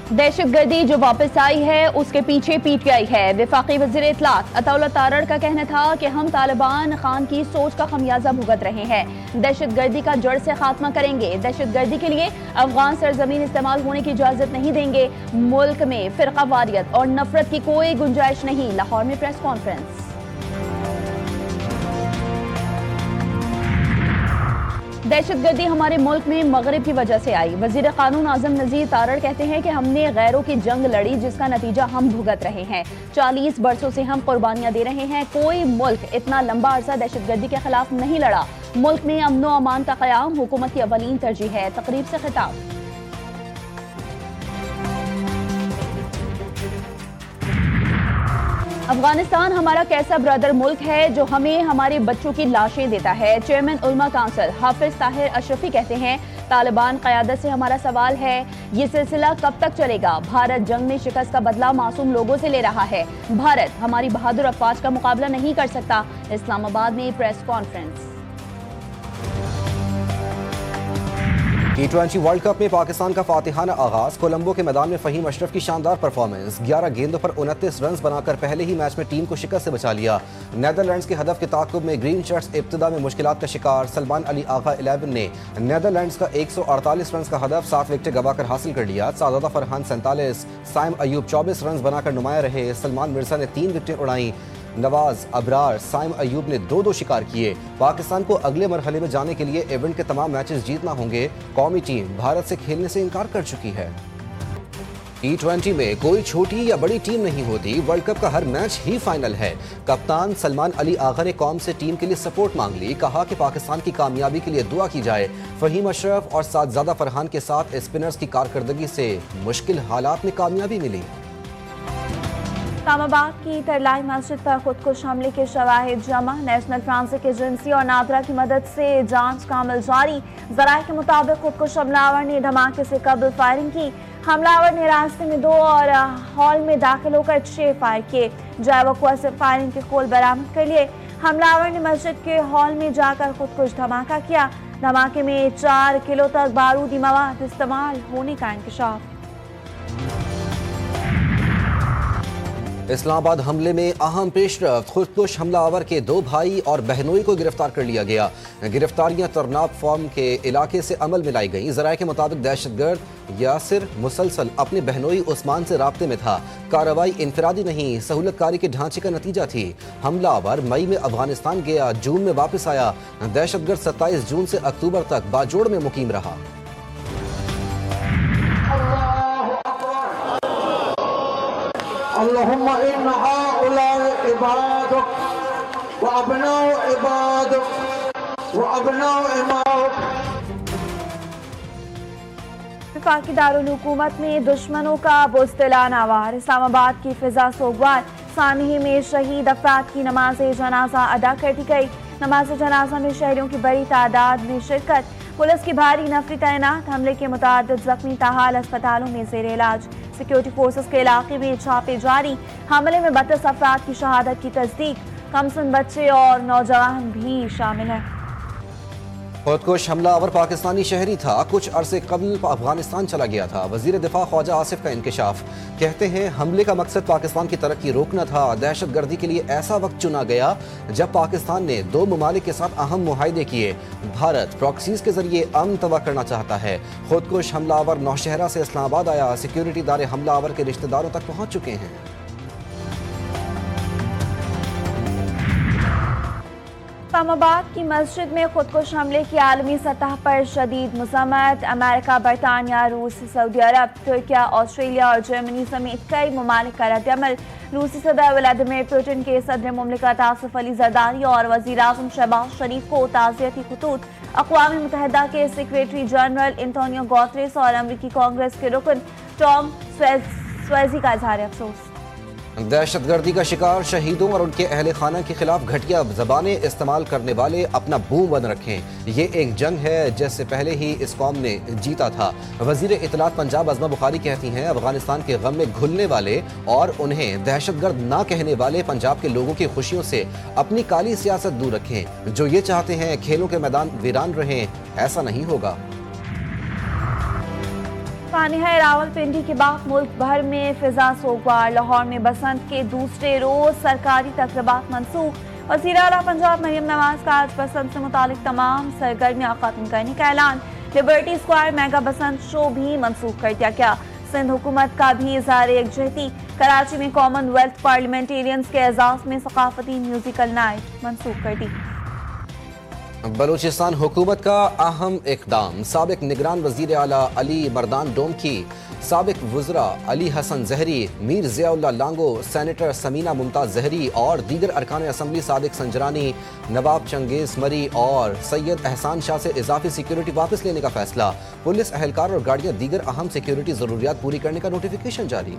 दहशतगर्दी जो वापस आई है उसके पीछे पीटीआई है। वफाकी वज़ीर इत्तलात अताउल्लाह तारड़ का कहना था कि हम तालिबान खान की सोच का खमियाजा भुगत रहे हैं। दहशतगर्दी का जड़ से खात्मा करेंगे। दहशतगर्दी के लिए अफगान सरजमीन इस्तेमाल होने की इजाजत नहीं देंगे। मुल्क में फिरकावारियत और नफरत की कोई गुंजाइश नहीं। लाहौर में प्रेस कॉन्फ्रेंस। दहशतगर्दी हमारे मुल्क में मगरिब की वजह से आई। वजीर कानून आजम नजीर तारड़ कहते हैं कि हमने गैरों की जंग लड़ी जिसका नतीजा हम भुगत रहे हैं। 40 बरसों से हम कुर्बानियां दे रहे हैं। कोई मुल्क इतना लंबा अरसा दहशतगर्दी के खिलाफ नहीं लड़ा। मुल्क में अमनो अमान का क़याम हुकूमत की अवलीन तरजीह है। तकरीब से खिताब। अफगानिस्तान हमारा कैसा ब्रदर मुल्क है जो हमें हमारे बच्चों की लाशें देता है। चेयरमैन उलमा काउंसिल हाफिज ताहिर अशरफी कहते हैं तालिबान क़यादत से हमारा सवाल है ये सिलसिला कब तक चलेगा। भारत जंग में शिकस्त का बदला मासूम लोगों से ले रहा है। भारत हमारी बहादुर अफवाज का मुकाबला नहीं कर सकता। इस्लामाबाद में press conference. T20 world cup में पाकिस्तान का फातिहाना आगाज। कोलंबो के मैदान में फहीम अशरफ की शानदार परफॉर्मेंस। 11 गेंदों पर 29 रन बनाकर पहले ही मैच में टीम को शिकस्त से बचा लिया। नेदरलैंड्स के हदफ के ताक़ुब में ग्रीन शर्ट्स इब्तिदा में मुश्किलात का शिकार। सलमान अली आगा 11 ने नेदरलैंड्स का 148 रन का हदफ 7 विकेटें गंवाकर हासिल कर लिया। सादादा फरहान 47, साइम अयूब 24 रन बनाकर नुमाया रहे। सलमान मिर्जा ने 3 विकेटें उड़ाई। नवाज, अबरार, साइम अयूब ने 2-2 शिकार किए। पाकिस्तान को अगले मरहले में जाने के लिए इवेंट के तमाम मैचेस जीतना होंगे। कौमी टीम भारत से खेलने से इनकार कर चुकी है। T20 में कोई छोटी या बड़ी टीम नहीं होती। वर्ल्ड कप का हर मैच ही फाइनल है। कप्तान सलमान अली आगा ने कौम से टीम के लिए सपोर्ट मांग ली। कहा कि पाकिस्तान की कामयाबी के लिए दुआ की जाए। फहीम अशरफ और सादजादा फरहान के साथ स्पिनर्स की कारकर्दगी से मुश्किल हालात में कामयाबी मिली। इस्लामाबाद की तरलाई मस्जिद पर खुदकुश हमले के शवाहिद जमा। नेशनल फ्रांसिक एजेंसी और नादरा की मदद से जांच का अमल जारी। जराये के मुताबिक खुदकुश हमलावर ने धमाके से कबल फायरिंग की। हमलावर ने रास्ते में 2 और हॉल में दाखिल होकर 6 फायर किए। जावकुआ से फायरिंग के खोल बरामद कर लिए। हमलावर ने मस्जिद के हॉल में जाकर खुदकुश धमाका किया। धमाके में 4 किलो तक बारूदी मवाद इस्तेमाल होने का इंकशाफ। इस्लामाबाद हमले में अहम पेशरफ्त। खुदकुश हमलावर के 2 भाई और बहनोई को गिरफ्तार कर लिया गया। गिरफ्तारियां तरनाब फार्म के इलाके से अमल में लाई गई। जराये के मुताबिक दहशतगर्द यासिर मुसलसल अपने बहनोई उस्मान से राब्ते में था। कार्रवाई इनफरादी नहीं सहूलतकारी के ढांचे का नतीजा थी। हमलावर मई में अफगानिस्तान गया, जून में वापस आया। दहशतगर्द 27 जून से अक्टूबर तक बाजोड़ में मुकीम रहा। अल्लाहुम्मा इन्ना हाउलाए इबादुक व अबनाउ इबादुक व अबनाउ इमाउक। वफाकी दारुल हुकूमत में दुश्मनों का बुज़दिला नावार। इस्लामाबाद की फिजा सोगवार। सानही में शहीद अफराद की नमाज जनाजा अदा कर दी गई। नमाज जनाजा में शहरियों की बड़ी तादाद में शिरकत। पुलिस की भारी नफरी तैनात। हमले के मुतादिद जख्मी ताहाल अस्पतालों में ज़ेर इलाज। सिक्योरिटी फोर्सेस के इलाके में छापे जारी। हमले में 32 अफराद की शहादत की तस्दीक। कमसिन बच्चे और नौजवान भी शामिल हैं। खुदकुश हमलावर पाकिस्तानी शहरी था। कुछ अरसे कबल अफगानिस्तान चला गया था। वजीर दिफा ख्वाजा आसिफ का इंकशाफ। कहते हैं हमले का मकसद पाकिस्तान की तरक्की रोकना था। दहशतगर्दी के लिए ऐसा वक्त चुना गया जब पाकिस्तान ने 2 ममालिक के साथ अहम मुआहदे किए। भारत प्रॉक्सीज के जरिए अमन तबाह करना चाहता है। खुदकुश हमलावर नौशहरा से इस्लामाबाद आया। सिक्योरिटी इदारे हमलावर के रिश्तेदारों तक पहुँच चुके हैं। इस्लामाबाद की मस्जिद में खुदकुश हमले की आलमी सतह पर शदीद मज़म्मत। अमेरिका, बरतानिया, रूस, सऊदी अरब, तुर्किया, ऑस्ट्रेलिया और जर्मनी समेत कई ममालिक का रद्दअमल। रूसी सदर व्लादिमीर पुतिन के सदर मुमलिकत आसिफ अली जरदारी और वज़ीर आज़म शहबाज शरीफ को ताज़ियती खतूत। अक़वाम मुत्तहिदा के सेक्रेटरी जनरल एंटोनियो गुतेरेस और अमरीकी कांग्रेस के रुकन टॉम स्वेज़ी का इज़हार अफसोस। दहशतगर्दी का शिकार शहीदों और उनके अहले खाना के खिलाफ घटिया जबानें इस्तेमाल करने वाले अपना मुंह बंद रखें। ये एक जंग है जिससे पहले ही इस कौम ने जीता था। वजीर इत्तलात पंजाब अज़मा बुखारी कहती हैं अफगानिस्तान के गम में घुलने वाले और उन्हें दहशतगर्द ना कहने वाले पंजाब के लोगों की खुशियों से अपनी काली सियासत दूर रखें। जो ये चाहते हैं खेलों के मैदान वीरान रहें, ऐसा नहीं होगा। सानिया रावलपिंडी के बाद मुल्क भर में फिजा सोगवार। लाहौर में बसंत के दूसरे रोज सरकारी तकरीबात मनसूख। वज़ीर आला पंजाब मरियम नवाज का आज बसंत से मुतालिक तमाम सरगर्मियां खत्म करने का ऐलान। लिबर्टी स्क्वायर मेगा बसंत शो भी मनसूख कर दिया गया। सिंध हुकूमत का भी इज़हार यकजहती। कराची में कॉमनवेल्थ पार्लियामेंटेरियंस के एजाज में सकाफती म्यूजिकल नाइट मनसूख कर दी। बलूचिस्तान हुकूमत का अहम इक़दाम। साबिक निगरान वज़ीर आला अली मर्दान डोम की साबिक वज़रा अली हसन ज़हरी, मीर ज़ियाउल्लाह लांगो, सेनेटर समीना मुमताज़ ज़हरी और दीगर अरकान असम्बली सादिक संजरानी, नवाब चंगेज़ मरी और सैयद एहसान शाह से इजाफी सिक्योरिटी वापस लेने का फैसला। पुलिस एहलकार और गाड़ियाँ दीगर अहम सिक्योरिटी ज़रूरियात पूरी करने का नोटिफिकेशन जारी।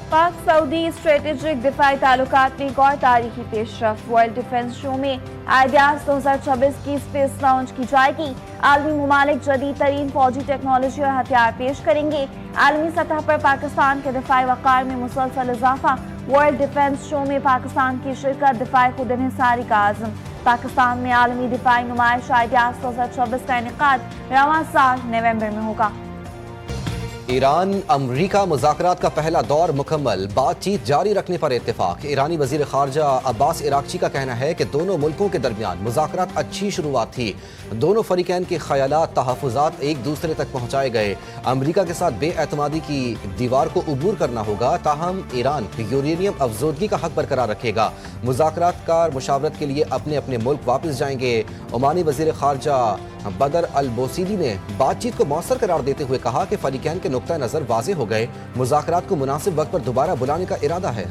पाक सऊदी स्ट्रेटेजिक दिफाई ताल्लुकात में एक और तारीखी पेशरफ। वर्ल्ड डिफेंस शो में आइडियाज 2026 की स्पेस लॉन्च की जाएगी। आलमी मुमालिक जदीद तरीन फौजी टेक्नोलॉजी और हथियार पेश करेंगे। आलमी सतह पर पाकिस्तान के दिफाई वक़ार में मुसलसल इजाफा। वर्ल्ड डिफेंस शो में पाकिस्तान की शिरकत दिफाई खुद इन्हिसारी का आज़म। पाकिस्तान में आलमी दिफाई नुमाइश आइडियाज 2026 का इनेकाद रवां साल नवंबर में होगा। ईरान अमरीका मुज़ाकरात का पहला दौर मुकम्मल। बातचीत जारी रखने पर इत्तेफाक। ईरानी वज़ीर ख़ारजा अब्बास इराक़ची का कहना है कि दोनों मुल्कों के दरमियान मुज़ाकरात अच्छी शुरुआत थी। दोनों फ़रीक़ैन के ख़यालात तहफ़्फ़ुज़ात एक दूसरे तक पहुँचाए गए। अमरीका के साथ बेएतमादी की दीवार को उबूर करना होगा, ताहम ईरान यूरेनियम अफजोदगी का हक बरकरार रखेगा। मुज़ाकरात कार मुशावरत के लिए अपने अपने मुल्क वापस जाएंगे। ओमानी वज़ीर ख़ारजा बदर अल बोसीदी ने बातचीत को मौसर करार देते हुए कहा कि फ़रीक़ैन के नुक्ता नज़र वाज़े हो गए। मुज़ाकरात को मुनासिब वक्त पर दोबारा बुलाने का इरादा है।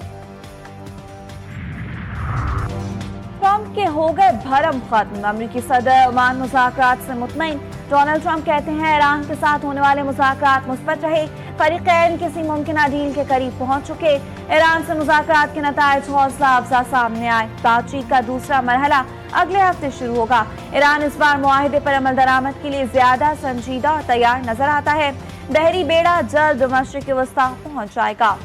ट्रंप के हो गए भरम खत्म। अमरीकी सदर ओमान मुज़ाकरात से मुतमईन। डोनाल्ड ट्रंप कहते हैं ईरान के साथ होने वाले मुज़ाकरात मुस्बत रहे। फ़रीक़ैन किसी मुमकिन डील के करीब पहुंच चुके। ईरान से मुज़ाकरात के नताइज हौसला अफजा सामने आए। बातचीत का दूसरा मरहला अगले हफ्ते शुरू होगा। ईरान इस बार मुआहिदे पर अमल दरामद के लिए ज्यादा संजीदा और तैयार नजर आता है। बहरी बेड़ा जल्द मशरिक़ वस्ता पहुंच जाएगा।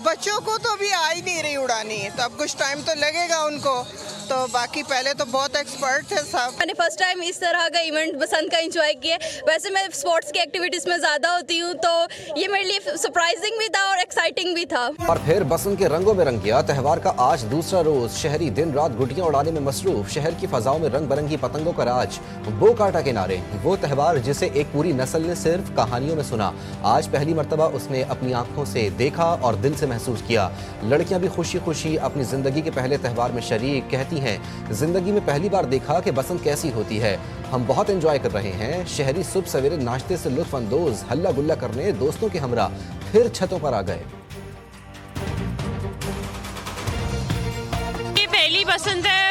बच्चों को तो अभी आ ही नहीं रही उड़ानी, तो अब कुछ टाइम तो लगेगा उनको। तो बाकी पहले तो बहुत एक्सपर्ट थे सब। मैंने फर्स्ट टाइम इस तरह का इवेंट बसंत का एंजॉय किया। वैसे मैं स्पोर्ट्स की एक्टिविटीज में ज़्यादा होती हूँ, तो ये मेरे लिए सरप्राइजिंग भी था और एक्साइटिंग भी था। और फिर बसंत के रंगों में रंग गया। त्यौहार का आज दूसरा रोज। शहरी दिन रात गुटियां उड़ाने में मसरूफ। शहर की फजाओं में रंग बिरंगी पतंगों का राज। बो काटा के नारे। वो त्यौहार जिसे एक पूरी नस्ल ने सिर्फ कहानियों में सुना, आज पहली मर्तबा उसने अपनी आंखों से देखा और दिल से महसूस किया। लड़कियां भी खुशी खुशी अपनी जिंदगी के पहले त्यौहार में शरीक। कहती हैं, जिंदगी में पहली बार देखा कि बसंत कैसी होती है। हम बहुत एंजॉय कर रहे हैं। शहरी सुबह सवेरे नाश्ते से लुत्फ अंदोज, हल्ला गुल्ला करने दोस्तों के हमरा फिर छतों पर आ गए। ये पहली बसंत है।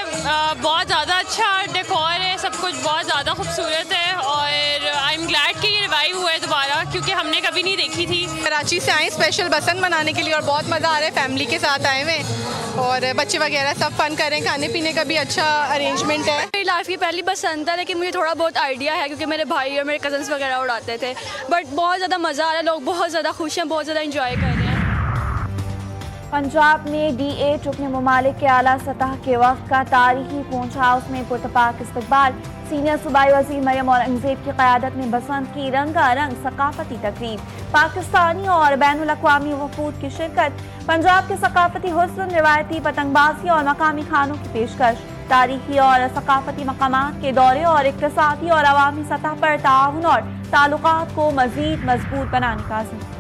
बहुत ज़्यादा अच्छा डेकोर है, सब कुछ बहुत ज़्यादा खूबसूरत है और आई एम ग्लैड कि ये रिवाइव हुआ है दोबारा, क्योंकि हमने कभी नहीं देखी थी। कराची से आए स्पेशल बसंत मनाने के लिए और बहुत मज़ा आ रहा है। फैमिली के साथ आए हुए और बच्चे वगैरह सब फन कर रहे हैं। खाने पीने का भी अच्छा अरेंजमेंट है। मेरी लाइफ की पहली बसंत है, लेकिन मुझे थोड़ा बहुत आइडिया है क्योंकि मेरे भाई और मेरे कजन्स वगैरह उड़ाते थे। बट बहुत ज़्यादा मज़ा आ रहा है, लोग बहुत ज़्यादा खुश हैं, बहुत ज़्यादा इंजॉय कर रहे हैं। पंजाब में D8 रुकने ममालिक के आला सतह के वक्त का तारीखी पहुंच हाउस में पुरतपाक इस्तकबाल। सीनियर सूबाई वज़ीर मरियम औरंगज़ेब की क़यादत में बसंत की रंगारंग सकाफती तकरीब। पाकिस्तानी और बैनुल अक़वामी वफ़ूद की शिरकत। पंजाब के सकाफती हुस्न, रिवायती पतंगबाजी और मकामी खानों की पेशकश। तारीखी और सकाफती मकामात के दौरे और इक़्तिसादी और अवामी सतह पर ताउन और ताल्लुकात को मज़ीद मजबूत बनाने का अज़्म।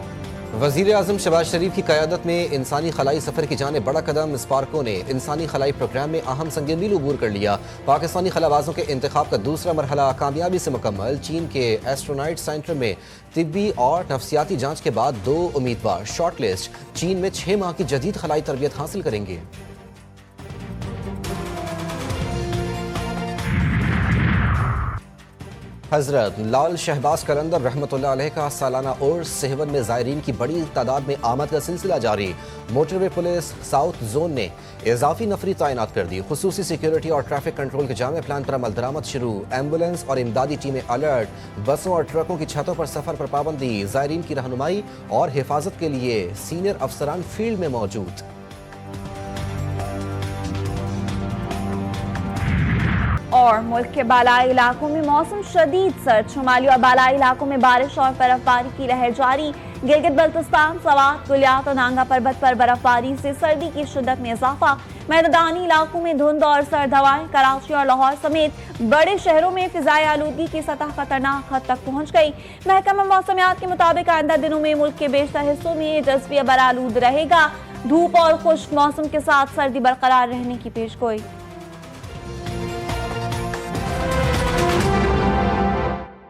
वज़ीर आज़म शहबाज शरीफ की क़यादत में इंसानी खलाई सफ़र की जाने बड़ा कदम। स्पार्को ने इंसानी खलाई प्रोग्राम में अहम संग मील अबूर कर लिया। पाकिस्तानी खलाबाजों के इंतखाब का दूसरा मरहला कामयाबी से मुकम्मल। चीन के एस्ट्रोनॉइट सेंटर में तिब्बी और नफ्सियाती जांच के बाद 2 उम्मीदवार शॉर्ट लिस्ट। चीन में 6 माह की जदीद खलाई तरबियत हासिल करेंगे। हजरत लाल शहबाज कलंदर रहमतुल्लाह अलैह का सालाना उर्स सेहवन में ज़ायरीन की बड़ी तादाद में आमद का सिलसिला जारी। मोटरवे पुलिस साउथ जोन ने इजाफी नफरी तैनात कर दी। खुसूसी सिक्योरिटी और ट्रैफिक कंट्रोल के जामे प्लान पर अमल दरामद शुरू। एम्बुलेंस और इमदादी टीमें अलर्ट। बसों और ट्रकों की छतों पर सफर पर पाबंदी। ज़ायरीन की रहनुमाई और हिफाजत के लिए सीनियर अफसरान फील्ड में मौजूद। और मुल्क के बालाई इलाकों में मौसम शदीद सर्द, शुमाली और बालाई इलाकों में बारिश और बर्फबारी की लहर जारी। गिलगित बल्तिस्तान, सवात, गुलियात और नांगा पर्वत पर बर्फबारी से सर्दी की शिद्दत में इजाफा। मैदानी इलाकों में धुंध और सर्द हवाएं। कराची और लाहौर समेत बड़े शहरों में फिजाई आलूदगी की सतह खतरनाक हद तक पहुंच गई। महकमा मौसमियात के मुताबिक आइंदा दिनों में मुल्क के बेशतर हिस्सों में जज़्बे बरालूद रहेगा। धूप और खुश्क मौसम के साथ सर्दी बरकरार रहने की पेशगोई।